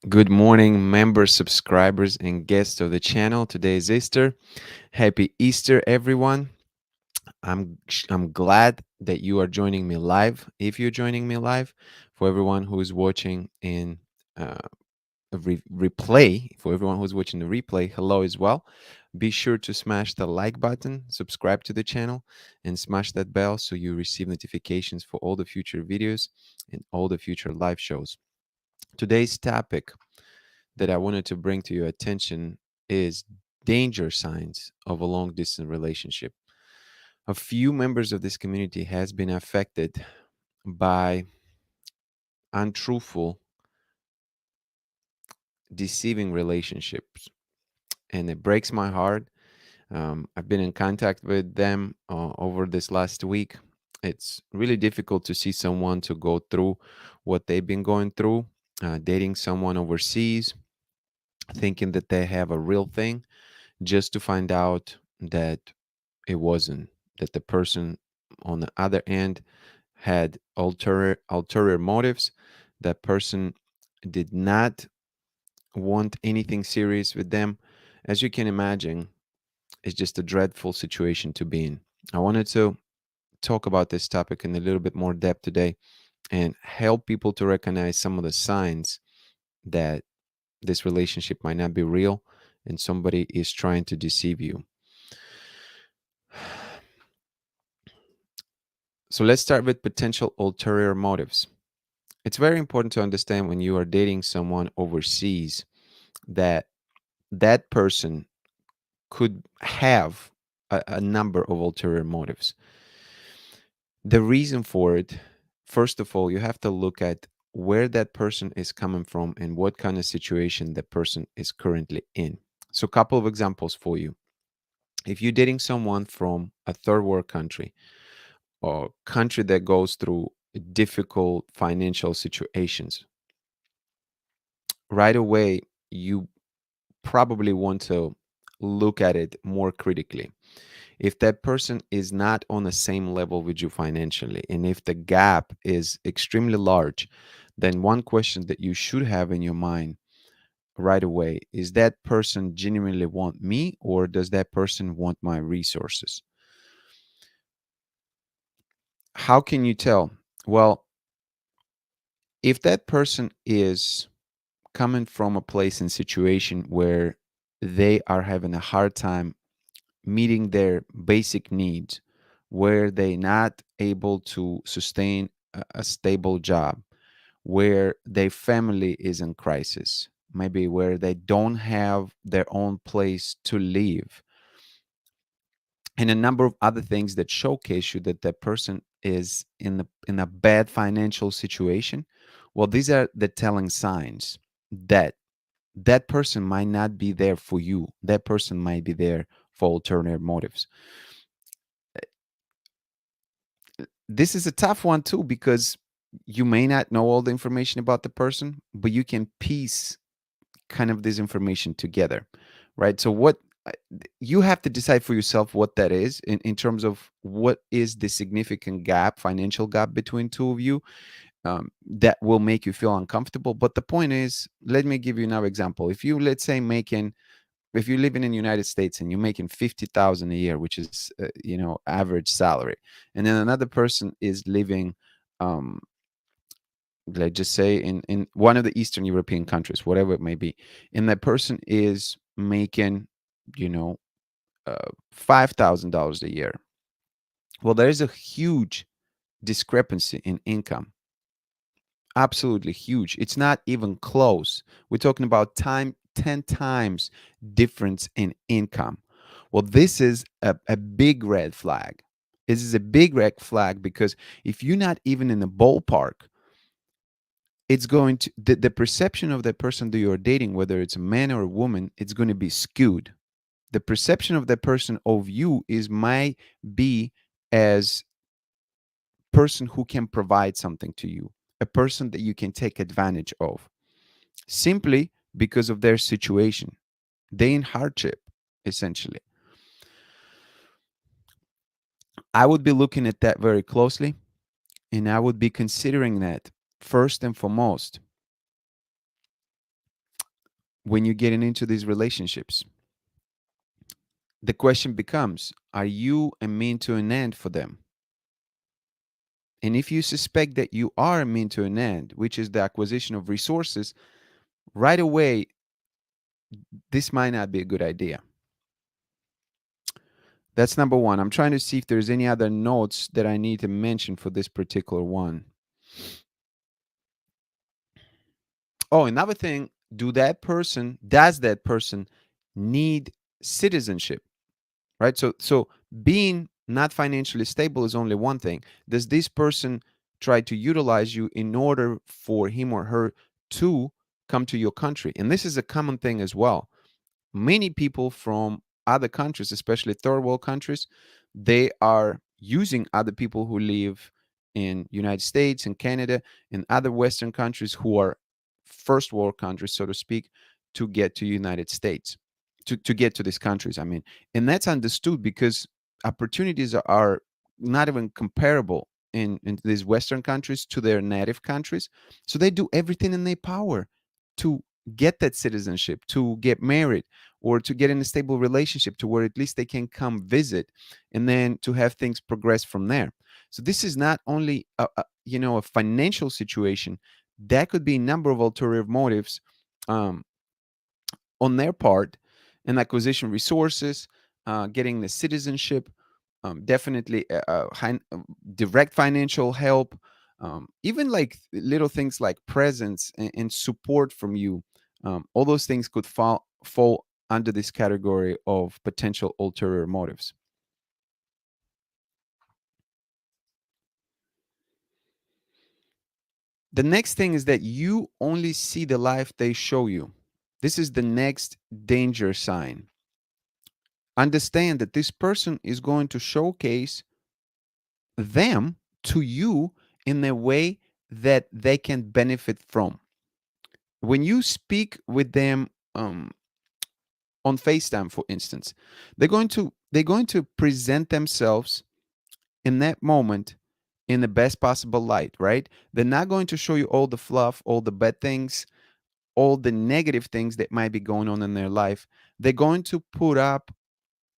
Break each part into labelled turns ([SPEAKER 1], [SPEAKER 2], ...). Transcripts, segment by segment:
[SPEAKER 1] Good morning, members, subscribers, and guests of the channel. Today is Easter. Happy Easter, everyone. I'm glad that you are joining me live. If you're joining me live, for everyone who is watching in uh, a replay, for everyone who's watching the replay, hello as well. Be sure to smash the like button, subscribe to the channel, and smash that bell so you receive notifications for all the future videos and all the future live shows. Today's topic that I wanted to bring to your attention is danger signs of a long distance relationship. A few members of this community has been affected by untruthful, deceiving relationships, and it breaks my heart. I've been in contact with them over this last week. It's really difficult to see someone to go through what they've been going through, dating someone overseas, thinking that they have a real thing, just to find out that it wasn't, that the person on the other end had ulterior motives. That person did not want anything serious with them. As you can imagine, it's just a dreadful situation to be in. I wanted to talk about this topic in a little bit more depth today and help people to recognize some of the signs that this relationship might not be real and somebody is trying to deceive you. So let's start with potential ulterior motives. It's very important to understand when you are dating someone overseas that that person could have a number of ulterior motives. The reason for it, first of all, you have to look at where that person is coming from and what kind of situation that person is currently in. So, a couple of examples for you. If you're dating someone from a third world country or country that goes through difficult financial situations, right away you probably want to look at it more critically. If that person is not on the same level with you financially, and if the gap is extremely large, then one question that you should have in your mind right away is, that person genuinely want me, or does that person want my resources? How can you tell? Well, if that person is coming from a place and situation where they are having a hard time meeting their basic needs, where they're not able to sustain a stable job, where their family is in crisis, maybe where they don't have their own place to live, and a number of other things that showcase you that that person is in a bad financial situation. Well, these are the telling signs that that person might not be there for you. That person might be there for alternative motives. This is a tough one too, because you may not know all the information about the person, but you can piece kind of this information together, right? So what you have to decide for yourself what that is in terms of what is the significant gap, financial gap between two of you, that will make you feel uncomfortable. But the point is, let me give you another example. If you, let's say, making, if you're living in the United States and you're making 50,000 a year, which is average salary, and then another person is living, um, let's just say, in one of the Eastern European countries, whatever it may be, and that person is making, you know, $5,000 a year. Well, there is a huge discrepancy in income. Absolutely huge. It's not even close. We're talking about 10 times difference in income. Well, this is a big red flag. This is a big red flag because if you're not even in the ballpark, it's going to, the perception of the person that you're dating, whether it's a man or a woman, it's going to be skewed. The perception of that person of you is might be as person who can provide something to you, a person that you can take advantage of, simply because of their situation. They in hardship, essentially. I would be looking at that very closely, and I would be considering that first and foremost. when you're getting into these relationships. The question becomes, are you a mean to an end for them? And if you suspect that you are a mean to an end, which is the acquisition of resources, right away, this might not be a good idea. That's number one. I'm trying to see if there's any other notes that I need to mention for this particular one. Oh, another thing, does that person need citizenship? Right? So being not financially stable is only one thing. Does this person try to utilize you in order for him or her to come to your country? And this is a common thing as well. Many people from other countries, especially third world countries, they are using other people who live in United States and Canada and other Western countries who are first world countries, so to speak, to get to United States, to get to these countries. I mean, and that's understood because opportunities are not even comparable in these Western countries to their native countries. So they do everything in their power to get that citizenship, to get married, or to get in a stable relationship to where at least they can come visit, and then to have things progress from there. So this is not only a financial situation. That could be a number of ulterior motives um, on their part, and acquisition resources, getting the citizenship, definitely direct financial help, even like little things like presence and support from you. All those things could fall under this category of potential ulterior motives. The next thing is that you only see the life they show you. This is the next danger sign. Understand that this person is going to showcase them to you in a way that they can benefit from. When you speak with them on FaceTime, for instance, they're going to present themselves in that moment in the best possible light, right? They're not going to show you all the fluff, all the bad things, all the negative things that might be going on in their life. They're going to put up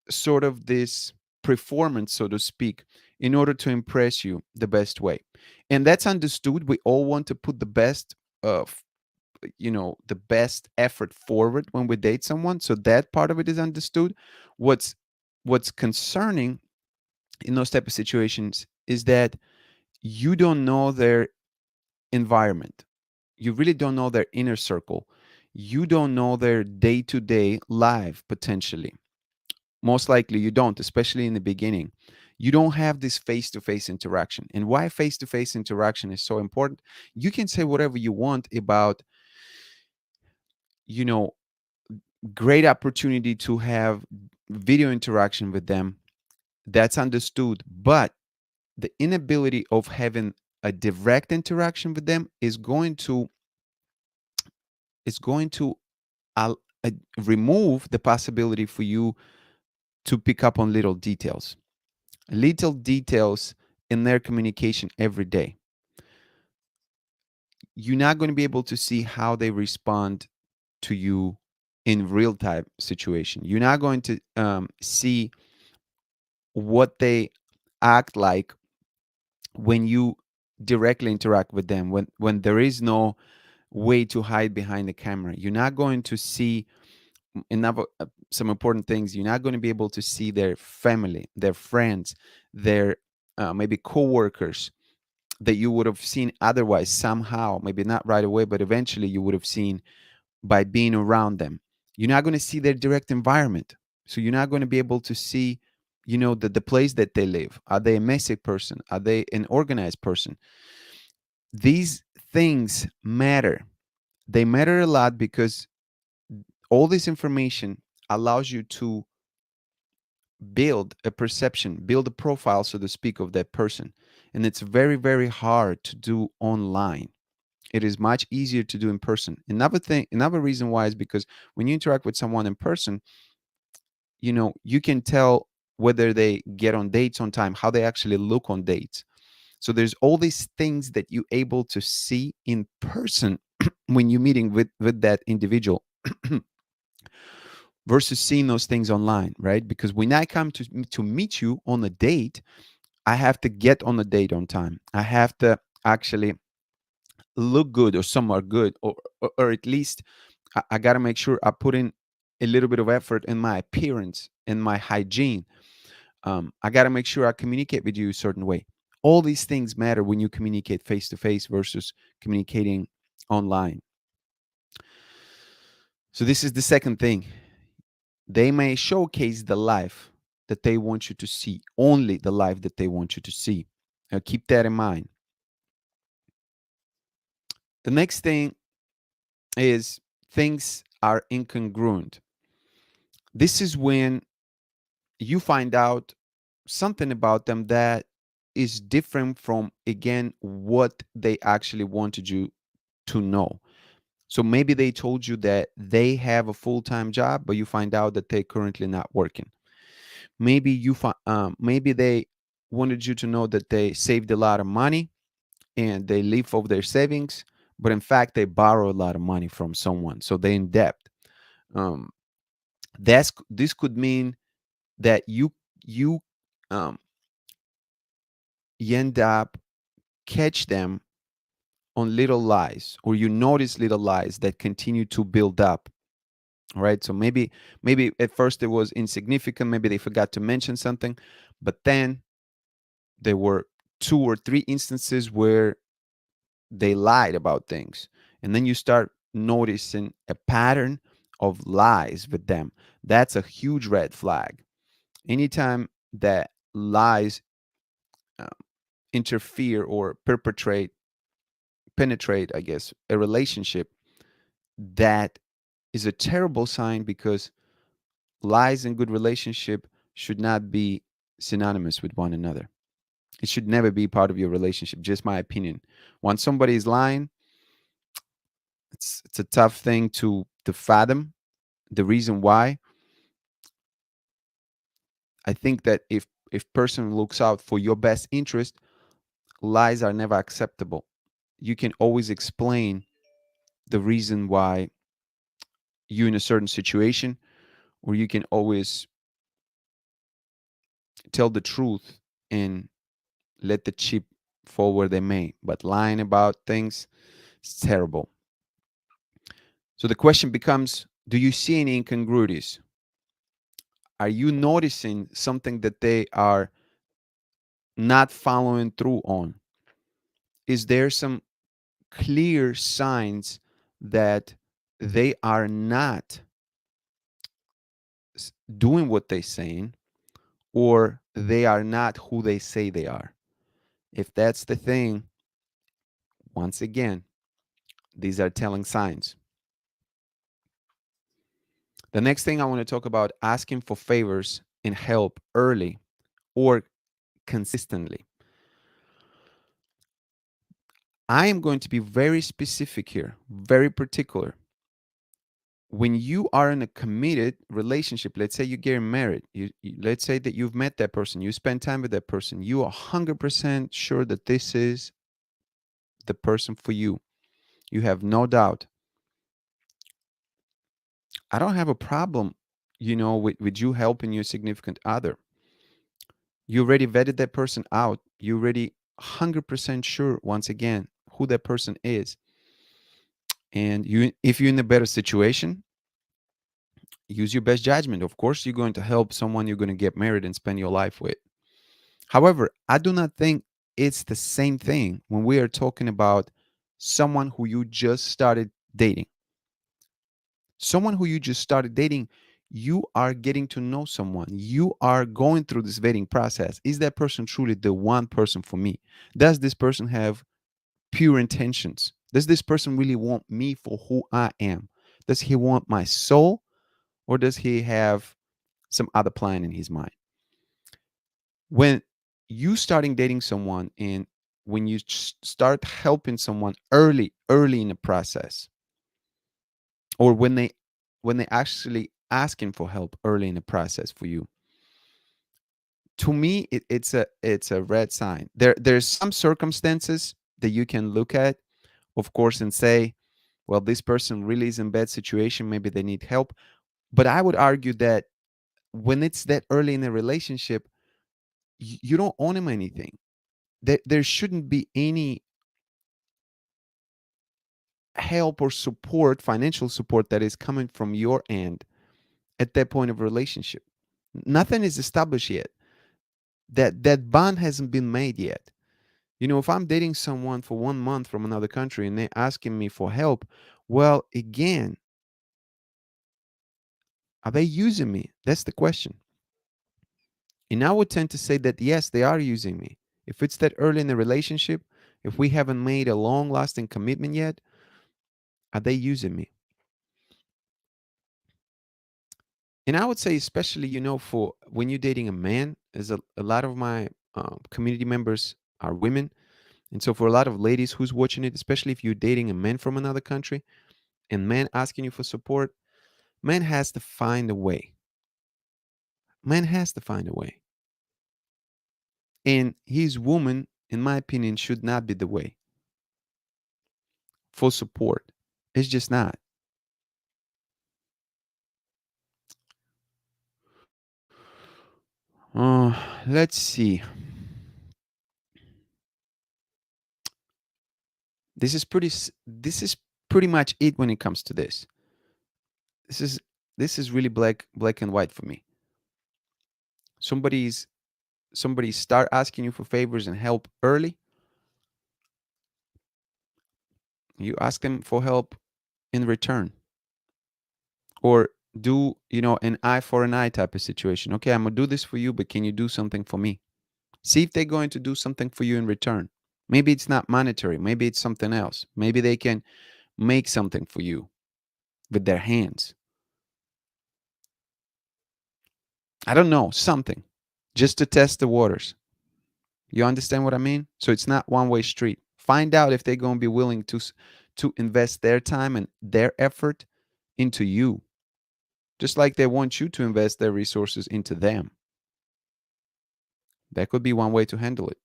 [SPEAKER 1] sort of this performance, so to speak, in order to impress you the best way. And that's understood. We all want to put the best the best effort forward when we date someone. So that part of it is understood. What's concerning in those type of situations is that you don't know their environment. You really don't know their inner circle. You don't know their day-to-day life potentially. Most likely you don't, especially in the beginning. You don't have this face-to-face interaction. And why face-to-face interaction is so important? You can say whatever you want about, you know, great opportunity to have video interaction with them. That's understood. But the inability of having a direct interaction with them is going to uh, uh, remove the possibility for you to pick up on little details in their communication every day. You're not going to be able to see how they respond to you in real time situation. You're not going to see what they act like when you directly interact with them, when there is no way to hide behind the camera. You're not going to see another some important things. You're not going to be able to see their family, their friends, their maybe coworkers that you would have seen otherwise somehow, maybe not right away, but eventually you would have seen by being around them. You're not going to see their direct environment. So you're not going to be able to see, the place that they live. Are they a messy person? Are they an organized person? These things matter. They matter a lot because all this information allows you to build a perception, build a profile, so to speak, of that person. And it's very, very hard to do online. It is much easier to do in person. Another reason why is because when you interact with someone in person, you can tell whether they get on dates on time, how they actually look on dates. So there's all these things that you're able to see in person when you're meeting with that individual versus seeing those things online, right? Because when I come to meet you on a date, I have to get on the date on time. I have to actually look good or somewhat good, or at least I got to make sure I put in a little bit of effort in my appearance and my hygiene. I got to make sure I communicate with you a certain way. All these things matter when you communicate face to face versus communicating online. So, this is the second thing. They may showcase the life that they want you to see, only the life that they want you to see. Now, keep that in mind. The next thing is things are incongruent. This is when you find out something about them that is different from, again, what they actually wanted you to know. So maybe they told you that they have a full-time job, but you find out that they're currently not working. Maybe maybe they wanted you to know that they saved a lot of money and they live off their savings, but in fact they borrow a lot of money from someone, so they're in debt. Um, this could mean that you um, you end up catch them on little lies, or you notice little lies that continue to build up. All right, so maybe at first it was insignificant, maybe they forgot to mention something, but then there were two or three instances where they lied about things, and then you start noticing a pattern of lies with them. That's a huge red flag. Anytime that lies uh, interfere or penetrate, I guess, a relationship, that is a terrible sign, because lies and good relationship should not be synonymous with one another. It should never be part of your relationship, just my opinion. Once somebody is lying, it's a tough thing to fathom the reason why. I think that if person looks out for your best interest, lies are never acceptable. You can always explain the reason why you in a certain situation, or you can always tell the truth and let the chip fall where they may. But lying about things is terrible. So the question becomes, do you see any incongruities? Are you noticing something that they are not following through on? Is there some clear signs that they are not doing what they're saying, or they are not who they say they are? If that's the thing, once again, these are telling signs. The next thing I want to talk about, asking for favors and help early or consistently. I am going to be very specific here, very particular. When you are in a committed relationship, let's say you're getting married, let's say that you've met that person, you spend time with that person, you are 100% sure that this is the person for you. You have no doubt. I don't have a problem, with you helping your significant other. You already vetted that person out. You already 100% sure, once again, who that person is. And if you're in a better situation, use your best judgment. Of course, you're going to help someone you're going to get married and spend your life with. However, I do not think it's the same thing when we are talking about someone who you just started dating. Someone who you just started dating, you are getting to know someone. You are going through this vetting process. Is that person truly the one person for me? Does this person have pure intentions? Does this person really want me for who I am? Does he want my soul, or does he have some other plan in his mind? When you starting dating someone, and when you start helping someone early in the process, or when they actually asking for help early in the process for you, to me it's a red sign. There's some circumstances that you can look at, of course, and say, well, this person really is in bad situation, maybe they need help. But I would argue that when it's that early in a relationship, you don't owe him anything. There shouldn't be any help or support, financial support, that is coming from your end at that point of relationship. Nothing is established yet. That bond hasn't been made yet. If I'm dating someone for 1 month from another country and they're asking me for help, well, again, are they using me? That's the question. And I would tend to say that yes, they are using me. If it's that early in the relationship, if we haven't made a long lasting commitment yet, are they using me? And I would say, especially, for when you're dating a man, is a lot of my community members are women. And so for a lot of ladies who's watching it, especially if you're dating a man from another country and man asking you for support, man has to find a way. Man has to find a way. And his woman, in my opinion, should not be the way for support. It's just not. Uh, let's see. This is pretty much it when it comes to this. This is this is really black and white for me. Somebody's somebody start asking you for favors and help early. You ask them for help in return, or do an eye for an eye type of situation. Okay, I'm gonna do this for you, but can you do something for me? See if they're going to do something for you in return. Maybe it's not monetary, maybe it's something else. Maybe they can make something for you with their hands. I don't know, something, just to test the waters. You understand what I mean? So it's not one-way street. Find out if they're going to be willing to invest their time and their effort into you, just like they want you to invest their resources into them. That could be one way to handle it.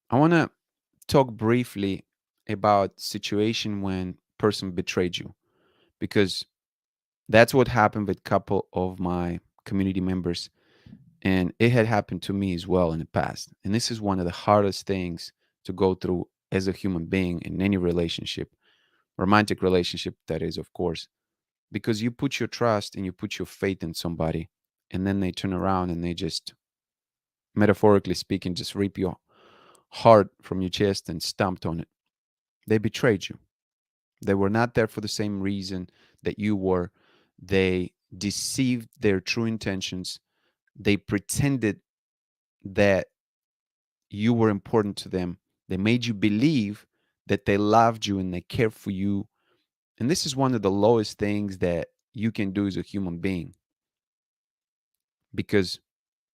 [SPEAKER 1] I want to talk briefly about situation when person betrayed you, because that's what happened with a couple of my community members, and it had happened to me as well in the past. And this is one of the hardest things to go through as a human being in any relationship, romantic relationship, that is, of course, because you put your trust and you put your faith in somebody, and then they turn around and they just, metaphorically speaking, just rip your heart from your chest and stomped on it. They betrayed you. They were not there for the same reason that you were. They deceived their true intentions. They pretended that you were important to them. They made you believe that they loved you and they cared for you. And this is one of the lowest things that you can do as a human being, because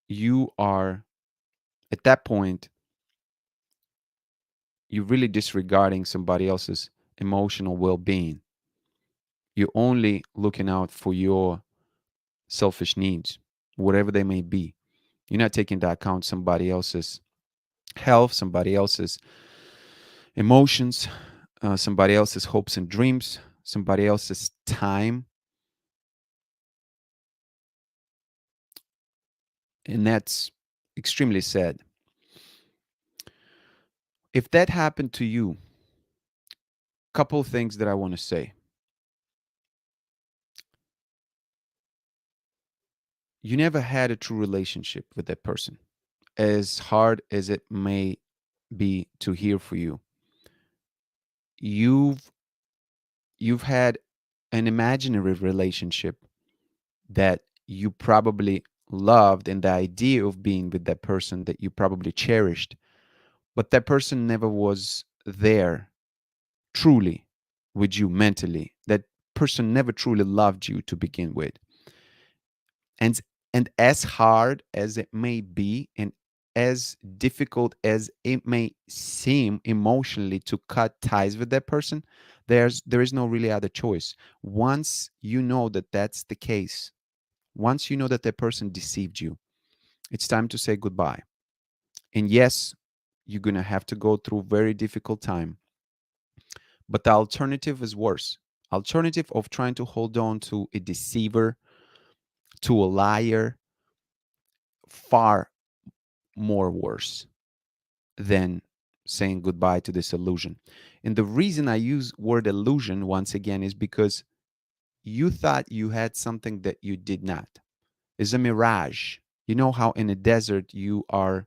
[SPEAKER 1] you are, at that point, you're really disregarding somebody else's emotional well being. You're only looking out for your selfish needs, whatever they may be. You're not taking into account somebody else's health, somebody else's emotions, somebody else's hopes and dreams, somebody else's time. And that's extremely sad. If that happened to you, couple things that I want to say. You never had a true relationship with that person. As hard as it may be to hear for you, you've you've had an imaginary relationship that you probably loved, and the idea of being with that person that you probably cherished, but that person never was there truly with you mentally. That person never truly loved you to begin with. and and as hard as it may be, and as difficult as it may seem emotionally to cut ties with that person, there is no really other choice. Once you know that that's the case, once you know that that person deceived you, it's time to say goodbye. And yes, You're going to have to go through very difficult time. But the alternative is worse. Alternative of trying to hold on to a deceiver, to a liar, far more worse than saying goodbye to this illusion. And the reason I use word illusion once again is because you thought you had something that you did not. It's a mirage. You know how in a desert you are,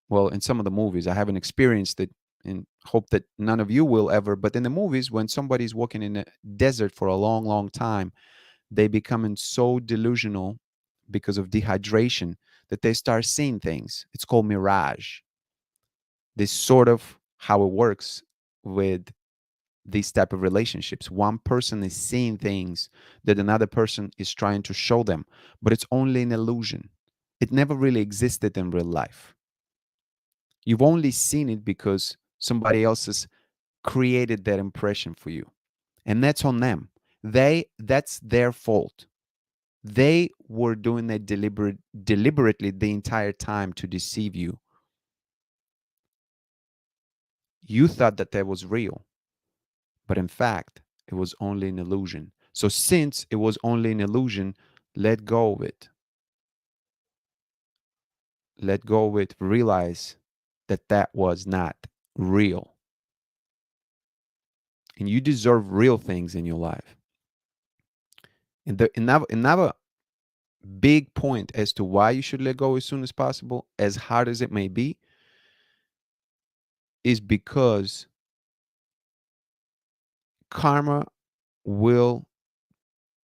[SPEAKER 1] well, in some of the movies, I haven't experienced it and hope that none of you will ever, but in the movies, when somebody's walking in a desert for a long, long time, they becoming so delusional because of dehydration that they start seeing things. It's called mirage. This sort of how it works with these type of relationships. One person is seeing things that another person is trying to show them, but it's only an illusion. It never really existed in real life. You've only seen it because somebody else has created that impression for you, and that's on them. That's their fault. They were doing that deliberately the entire time to deceive you. You thought that that was real, but in fact, it was only an illusion. So since it was only an illusion, let go of it. Let go of it. Realize that that was not real. And you deserve real things in your life. And another big point as to why you should let go as soon as possible, as hard as it may be, is because karma will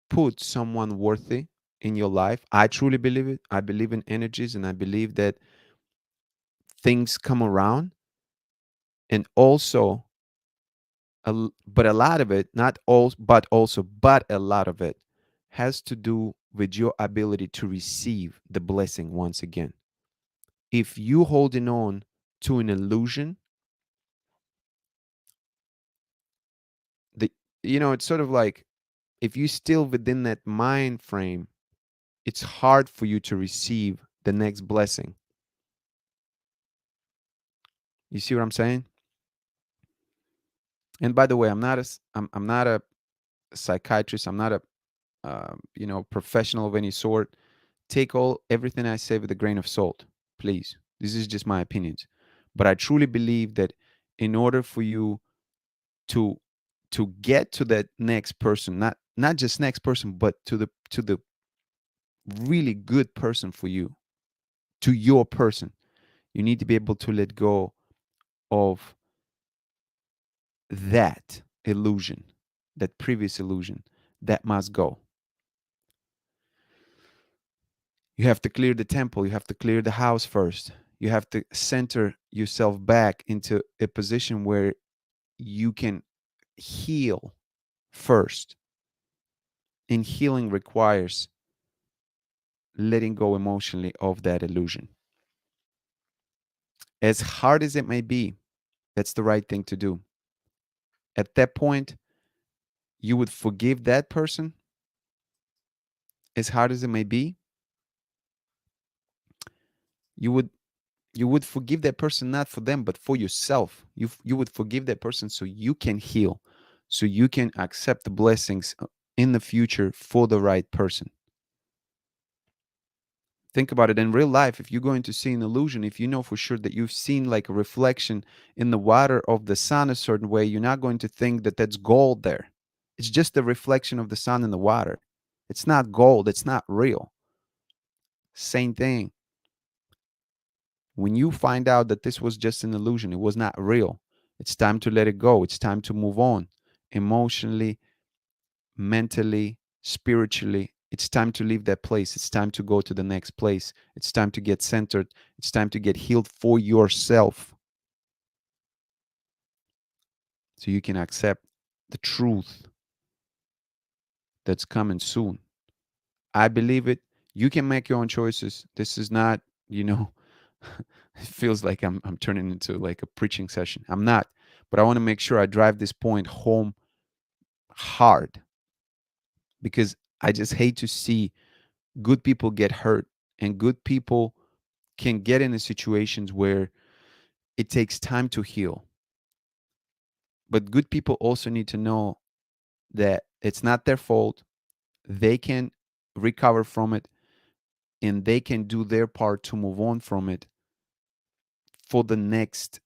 [SPEAKER 1] put someone worthy in your life. I truly believe it. I believe in energies and I believe that things come around. And also, but a lot of it, not all, but also, but a lot of it has to do with your ability to receive the blessing once again. If you holding on to an illusion, the it's sort of like if you still within that mind frame, it's hard for you to receive the next blessing. You see what I'm saying? And by the way, I'm not a psychiatrist. I'm not a professional of any sort. Take everything I say with a grain of salt, please. This is just my opinions, but I truly believe that in order for you to get to that next person, not just next person, but to the really good person for you, to your person, you need to be able to let go of that illusion, that previous illusion. That must go. You have to clear the temple, you have to clear the house first. You have to center yourself back into a position where you can heal first. And healing requires letting go emotionally of that illusion. As hard as it may be, that's the right thing to do. At that point, you would forgive that person. As hard as it may be, you would forgive that person, not for them but for yourself. You would forgive that person so you can heal, so you can accept the blessings in the future for the right person. Think about it in real life. If you're going to see an illusion, if you know for sure that you've seen like a reflection in the water of the sun a certain way, you're not going to think that that's gold there. It's just a reflection of the sun in the water. It's not gold, it's not real. Same thing. When you find out that this was just an illusion, it was not real, it's time to let it go. It's time to move on emotionally, mentally, spiritually. It's time to leave that place. It's time to go to the next place. It's time to get centered. It's time to get healed for yourself so you can accept the truth that's coming soon. I believe it. You can make your own choices. This is not, you know, it feels like I'm turning into like a preaching session. I'm not, but I want to make sure I drive this point home hard because I just hate to see good people get hurt and good people can get into situations where It takes time to heal. But good people also need to know that it's not their fault. They can recover from it, and they can do their part to move on from it for the next,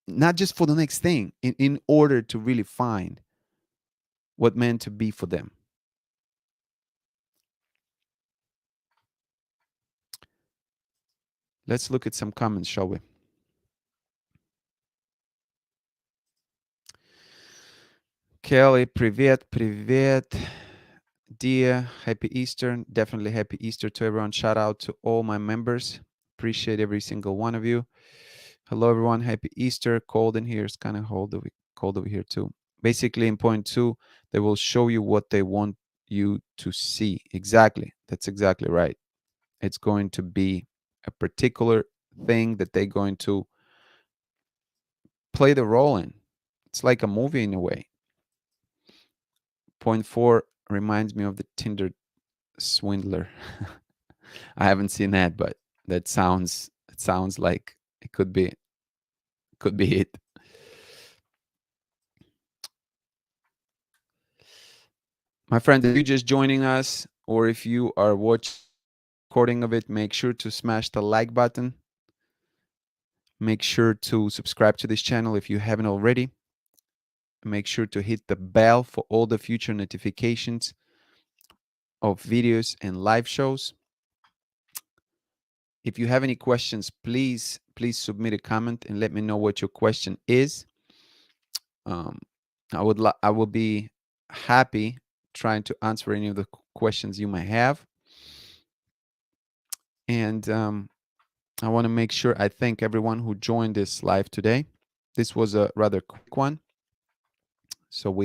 [SPEAKER 1] not just for the next thing, in order to really find what meant to be for them. Let's look at some comments, shall we? Kelly, привет, привет. Dia, happy Easter. Definitely happy Easter to everyone. Shout out to all my members. Appreciate every single one of you. Hello, everyone. Happy Easter. Cold in here. It's kind of cold over here, too. Basically, in point two, they will show you what they want you to see. Exactly. That's exactly right. It's going to be a particular thing that they're going to play the role in. It's like a movie in a way. Point four reminds me of the Tinder swindler. I haven't seen that, but it sounds like it could be it. My friends, if you're just joining us or if you are watching recording of it, make sure to smash the like button. Make sure to subscribe to this channel if you haven't already. Make sure to hit the bell for all the future notifications of videos and live shows. If you have any questions, please submit a comment and let me know what your question is. Um, I will be happy trying to answer any of the questions you might have. And I want to make sure I thank everyone who joined this live today. This was a rather quick one. So um,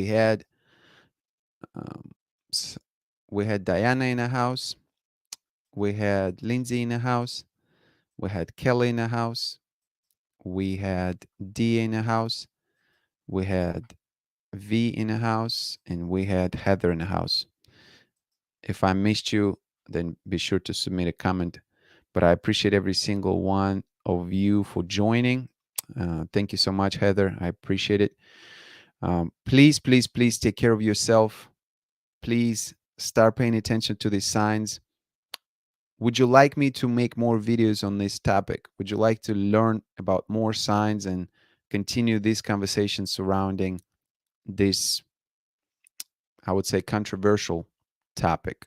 [SPEAKER 1] we had Diana in the house, we had Lindsay in the house, we had Kelly in the house, we had D in the house, we had V in the house, and we had Heather in the house. If I missed you, then be sure to submit a comment. But I appreciate every single one of you for joining. Thank you so much, Heather. I appreciate it. Please take care of yourself. Please start paying attention to these signs. Would you like me to make more videos on this topic? Would you like to learn about more signs and continue this conversation surrounding this, I would say, controversial topic?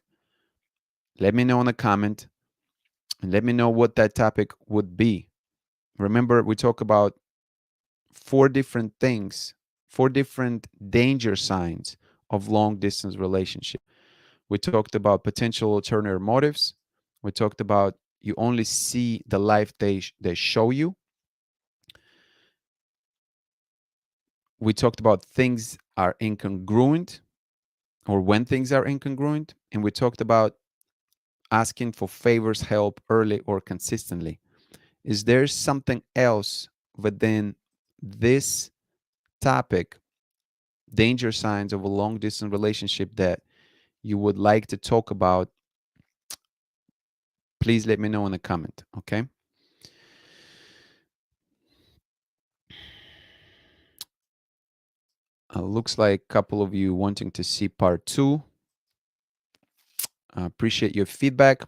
[SPEAKER 1] Let me know in the comment and let me know what that topic would be. Remember, we talk about four different things, four different danger signs of long distance relationship. We talked about potential alternative motives. We talked about you only see the life they show you. We talked about things are incongruent or when things are incongruent. And we talked about asking for favors, help early or consistently. Is there something else within this topic, danger signs of a long distance relationship, that you would like to talk about? Please let me know in the comment, okay? Looks like a couple of you wanting to see part two. Appreciate your feedback.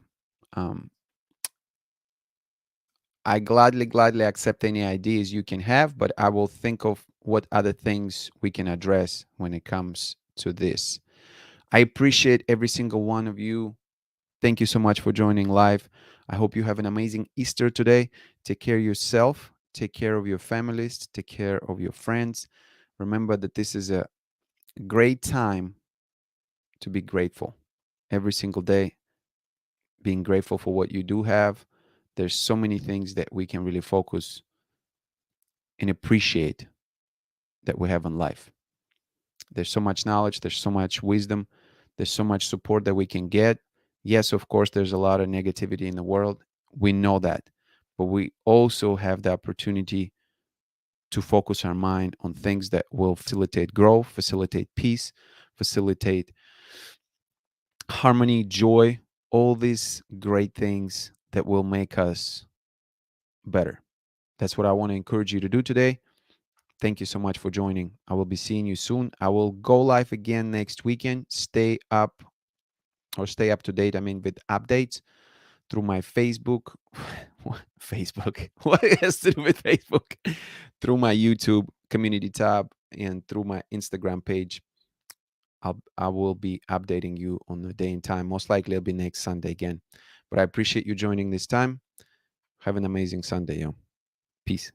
[SPEAKER 1] Um, I gladly accept any ideas you can have, but I will think of what other things we can address when it comes to this. I appreciate every single one of you. Thank you so much for joining live. I hope you have an amazing Easter today. Take care of yourself, take care of your families, take care of your friends. Remember that this is a great time to be grateful every single day, being grateful for what you do have. There's so many things that we can really focus and appreciate that we have in life. There's so much knowledge, there's so much wisdom, there's so much support that we can get. Yes, of course, there's a lot of negativity in the world. We know that. But we also have the opportunity to focus our mind on things that will facilitate growth, facilitate peace, facilitate harmony, joy, all these great things that will make us better. That's what I want to encourage you to do today. Thank you so much for joining. I will be seeing you soon. I will go live again next weekend. Stay up to date, I mean, with updates through my Facebook. Facebook. What it has to do with Facebook? Through my YouTube community tab and through my Instagram page. I will be updating you on the day and time. Most likely it'll be next Sunday again. But I appreciate you joining this time. Have an amazing Sunday, yo. Peace.